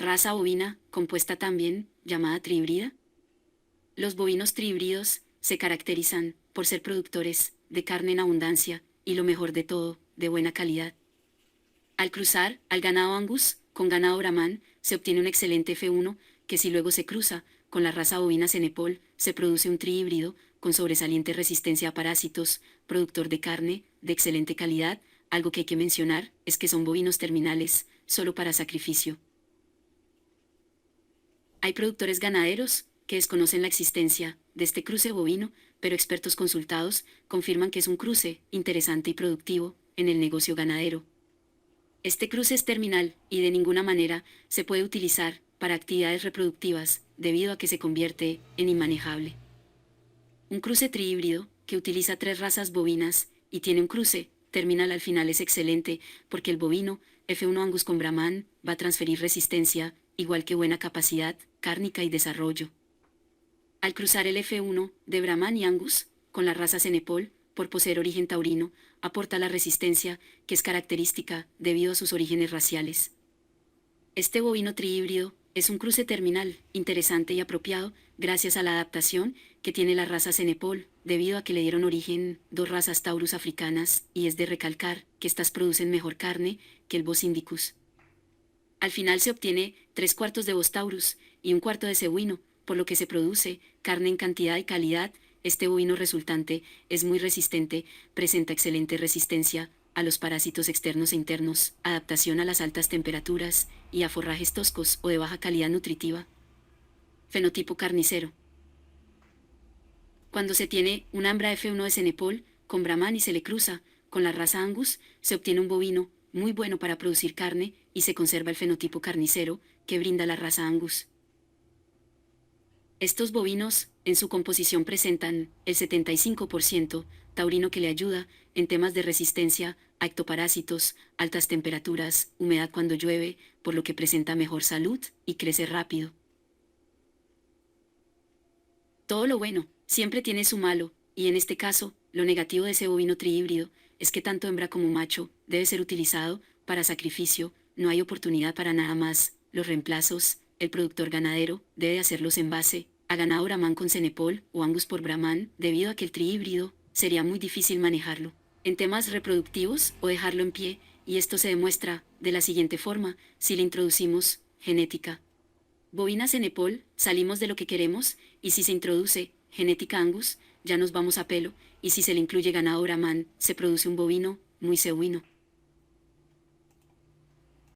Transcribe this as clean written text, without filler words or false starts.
Raza bovina, compuesta también, llamada trihíbrida. Los bovinos trihíbridos se caracterizan por ser productores de carne en abundancia y lo mejor de todo, de buena calidad. Al cruzar al ganado Angus con ganado Brahman, se obtiene un excelente F1, que si luego se cruza con la raza bovina Cenepol, se produce un trihíbrido con sobresaliente resistencia a parásitos, productor de carne de excelente calidad. Algo que hay que mencionar es que son bovinos terminales, solo para sacrificio. Hay productores ganaderos que desconocen la existencia de este cruce bovino, pero expertos consultados confirman que es un cruce interesante y productivo en el negocio ganadero. Este cruce es terminal y de ninguna manera se puede utilizar para actividades reproductivas debido a que se convierte en inmanejable. Un cruce trihíbrido que utiliza 3 razas bovinas y tiene un cruce terminal al final es excelente porque el bovino F1 Angus con Brahman va a transferir resistencia, igual que buena capacidad cárnica y desarrollo. Al cruzar el F1 de Brahman y Angus con la raza Cenepol, por poseer origen taurino, aporta la resistencia que es característica debido a sus orígenes raciales. Este bovino trihíbrido es un cruce terminal interesante y apropiado gracias a la adaptación que tiene la raza Cenepol, debido a que le dieron origen 2 razas taurus africanas, y es de recalcar que estas producen mejor carne que el Bos indicus. Al final se obtiene 3/4 de Bos taurus y 1/4 de cebuino, por lo que se produce carne en cantidad y calidad. Este bovino resultante es muy resistente, presenta excelente resistencia a los parásitos externos e internos, adaptación a las altas temperaturas y a forrajes toscos o de baja calidad nutritiva. Fenotipo carnicero. Cuando se tiene una hembra F1 de Cenepol con Brahman y se le cruza con la raza Angus, se obtiene un bovino muy bueno para producir carne y se conserva el fenotipo carnicero que brinda la raza Angus. Estos bovinos, en su composición presentan el 75% taurino que le ayuda en temas de resistencia a ectoparásitos, altas temperaturas, humedad cuando llueve, por lo que presenta mejor salud y crece rápido. Todo lo bueno siempre tiene su malo, y en este caso, lo negativo de ese bovino trihíbrido es que tanto hembra como macho debe ser utilizado para sacrificio, no hay oportunidad para nada más. Los reemplazos, el productor ganadero debe hacerlos en base a ganado Brahman con Cenepol o Angus por Brahman, debido a que el trihíbrido sería muy difícil manejarlo en temas reproductivos o dejarlo en pie, y esto se demuestra de la siguiente forma si le introducimos genética bovina Cenepol, salimos de lo que queremos, y si se introduce genética Angus, ya nos vamos a pelo, y si se le incluye ganado Brahman, se produce un bovino muy cebuino.